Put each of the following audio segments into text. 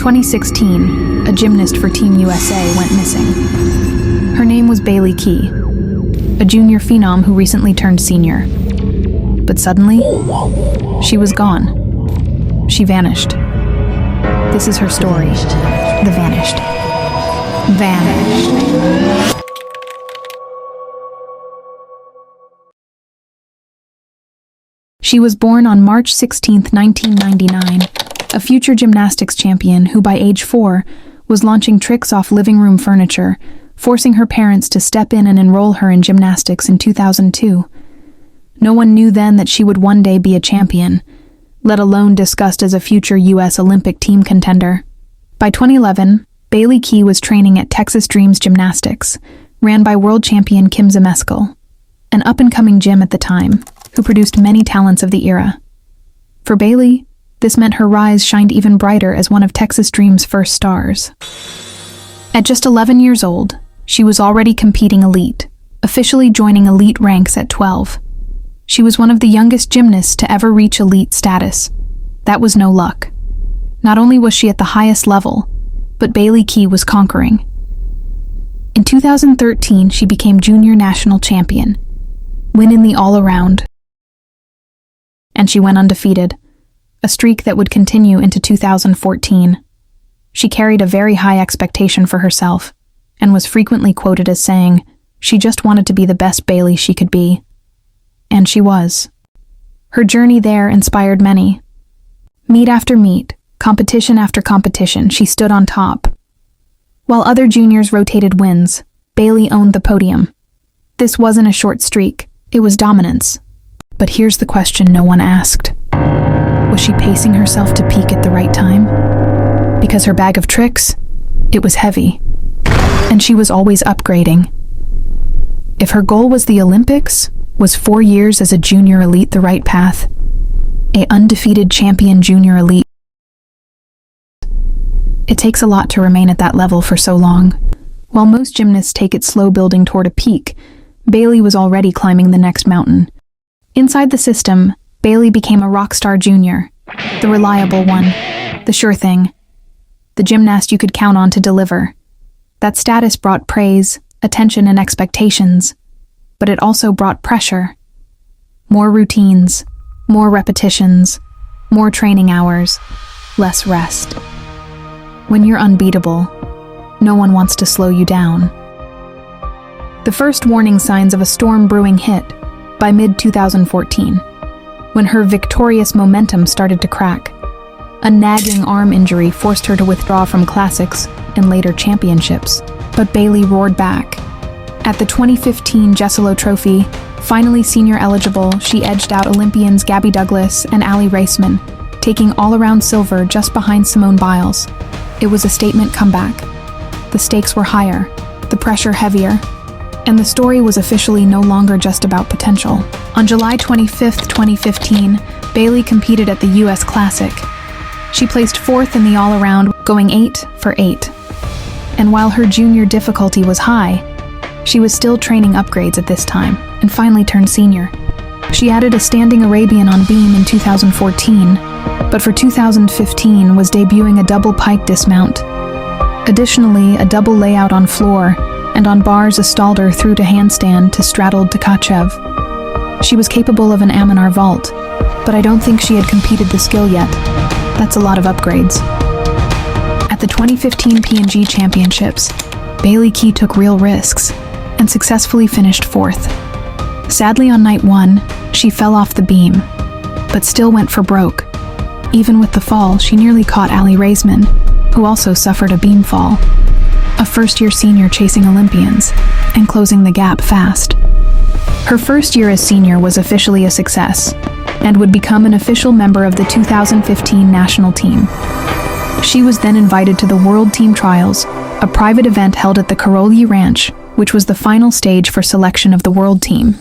2016, a gymnast for Team USA went missing. Her name was Bailie Key, a junior phenom who recently turned senior. But suddenly, she was gone. She vanished. This is her story. The Vanished. Vanished. She was born on March 16, 1999, a future gymnastics champion who by age 4 was launching tricks off living room furniture, forcing her parents to step in and enroll her in gymnastics in 2002. No one knew then that she would one day be a champion, let alone discussed as a future U.S. Olympic team contender. By 2011, Bailie Key was training at Texas Dreams Gymnastics, ran by world champion Kim Zmeskal, an up-and-coming gym at the time, who produced many talents of the era. For Bailie, this meant her rise shined even brighter as one of Texas Dream's first stars. At just 11 years old, she was already competing elite, officially joining elite ranks at 12. She was one of the youngest gymnasts to ever reach elite status. That was no luck. Not only was she at the highest level, but Bailie Key was conquering. In 2013, she became junior national champion, winning the all-around. And she went undefeated, a streak that would continue into 2014. She carried a very high expectation for herself, and was frequently quoted as saying she just wanted to be the best Bailie she could be. And she was. Her journey there inspired many. Meet after meet, competition after competition, she stood on top. While other juniors rotated wins, Bailie owned the podium. This wasn't a short streak, it was dominance. But here's the question no one asked. Was she pacing herself to peak at the right time? Because her bag of tricks, it was heavy. And she was always upgrading. If her goal was the Olympics, was 4 years as a junior elite the right path? A undefeated champion junior elite? It takes a lot to remain at that level for so long. While most gymnasts take it slow building toward a peak, Bailie was already climbing the next mountain. Inside the system, Bailie became a rock star junior, the reliable one, the sure thing, the gymnast you could count on to deliver. That status brought praise, attention, and expectations, but it also brought pressure. More routines, more repetitions, more training hours, less rest. When you're unbeatable, no one wants to slow you down. The first warning signs of a storm brewing hit by mid-2014, when her victorious momentum started to crack. A nagging arm injury forced her to withdraw from classics and later championships, but Bailie roared back. At the 2015 Jesolo Trophy, finally senior eligible, she edged out Olympians Gabby Douglas and Aly Raisman, taking all-around silver just behind Simone Biles. It was a statement comeback. The stakes were higher, the pressure heavier, and the story was officially no longer just about potential. On July 25, 2015, Bailie competed at the U.S. Classic. She placed 4th in the all-around, going 8 for 8. And while her junior difficulty was high, she was still training upgrades at this time, and finally turned senior. She added a standing Arabian on beam in 2014, but for 2015 was debuting a double pike dismount. Additionally, a double layout on floor, and on bars a Stalder through to handstand to straddled Tkachev. She was capable of an Aminar vault, but I don't think she had competed the skill yet. That's a lot of upgrades. At the 2015 P&G Championships, Bailie Key took real risks and successfully finished 4th. Sadly, on night 1, she fell off the beam, but still went for broke. Even with the fall, she nearly caught Aly Raisman, who also suffered a beam fall. A first-year senior chasing Olympians and closing the gap fast. Her first year as senior was officially a success and would become an official member of the 2015 national team. She was then invited to the World Team Trials, a private event held at the Karolyi Ranch, which was the final stage for selection of the world team.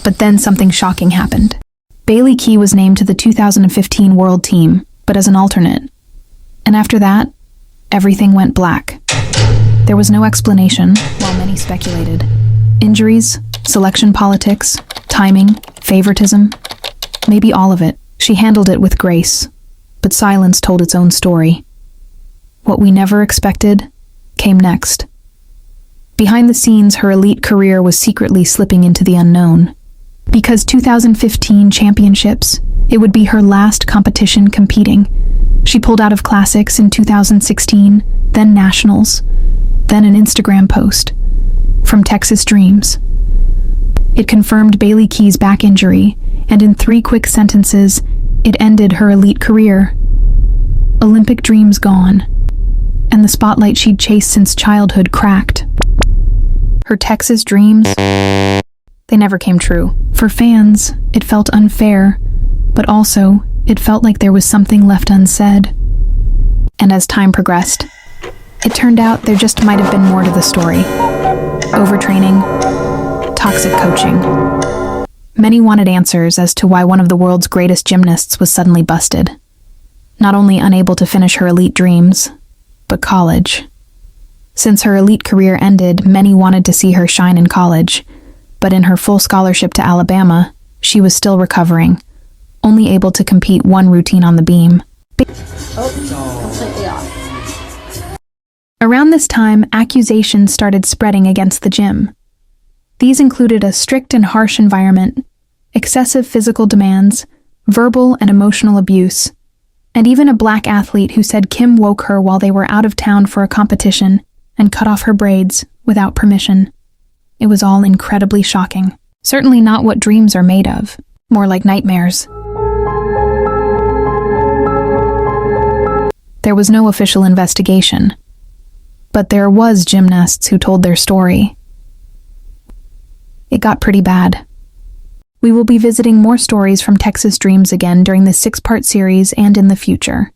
But then something shocking happened. Bailie Key was named to the 2015 world team, but as an alternate. And after that, everything went black. There was no explanation, while many speculated. Injuries, selection politics, timing, favoritism, maybe all of it. She handled it with grace, but silence told its own story. what we never expected came next. Behind the scenes, her elite career was secretly slipping into the unknown. Because 2015 championships, it would be her last competition competing. She pulled out of classics in 2016, then nationals, then an Instagram post from Texas Dreams. It confirmed Bailie Key's back injury, and in 3 quick sentences, it ended her elite career. Olympic dreams gone, and the spotlight she'd chased since childhood cracked. Her Texas dreams, they never came true. For fans, it felt unfair, but also, it felt like there was something left unsaid. And as time progressed, it turned out there just might have been more to the story. Overtraining, toxic coaching. Many wanted answers as to why one of the world's greatest gymnasts was suddenly busted. Not only unable to finish her elite dreams, but college. Since her elite career ended, many wanted to see her shine in college, but in her full scholarship to Alabama, she was still recovering, only able to compete one routine on the beam. Completely off. Around this time, accusations started spreading against the gym. These included a strict and harsh environment, excessive physical demands, verbal and emotional abuse, and even a black athlete who said Kim woke her while they were out of town for a competition and cut off her braids without permission. It was all incredibly shocking. Certainly not what dreams are made of, more like nightmares. There was no official investigation, but there was gymnasts who told their story. It got pretty bad. We will be visiting more stories from Texas Dreams again during this 6-part series and in the future.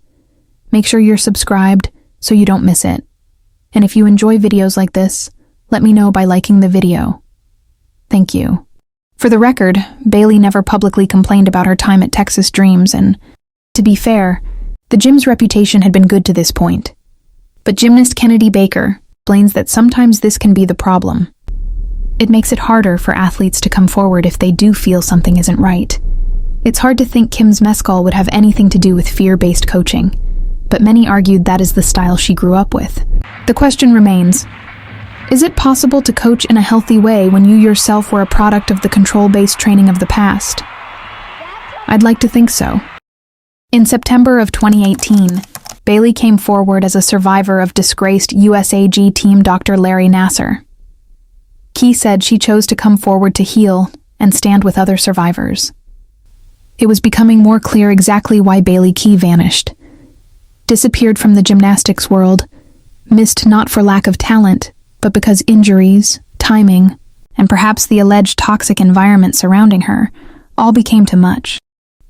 Make sure you're subscribed so you don't miss it. And if you enjoy videos like this, let me know by liking the video. Thank you. For the record, Bailie never publicly complained about her time at Texas Dreams, and, to be fair, the gym's reputation had been good to this point. But gymnast Kennedy Baker explains that sometimes this can be the problem. It makes it harder for athletes to come forward if they do feel something isn't right. It's hard to think Kim's mess call would have anything to do with fear-based coaching, but many argued that is the style she grew up with. The question remains, is it possible to coach in a healthy way when you yourself were a product of the control-based training of the past? I'd like to think so. In September of 2018, Bailie came forward as a survivor of disgraced USAG team Dr. Larry Nassar. Key said she chose to come forward to heal and stand with other survivors. It was becoming more clear exactly why Bailie Key vanished. Disappeared from the gymnastics world, missed not for lack of talent, but because injuries, timing, and perhaps the alleged toxic environment surrounding her all became too much.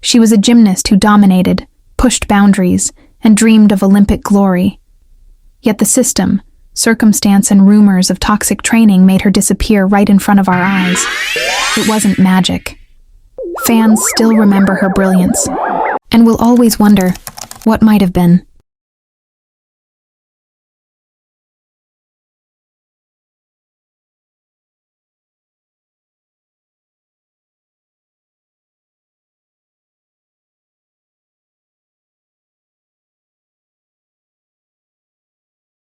She was a gymnast who dominated, pushed boundaries, and dreamed of Olympic glory. Yet the system, circumstance, and rumors of toxic training made her disappear right in front of our eyes. It wasn't magic. Fans still remember her brilliance, and will always wonder what might have been.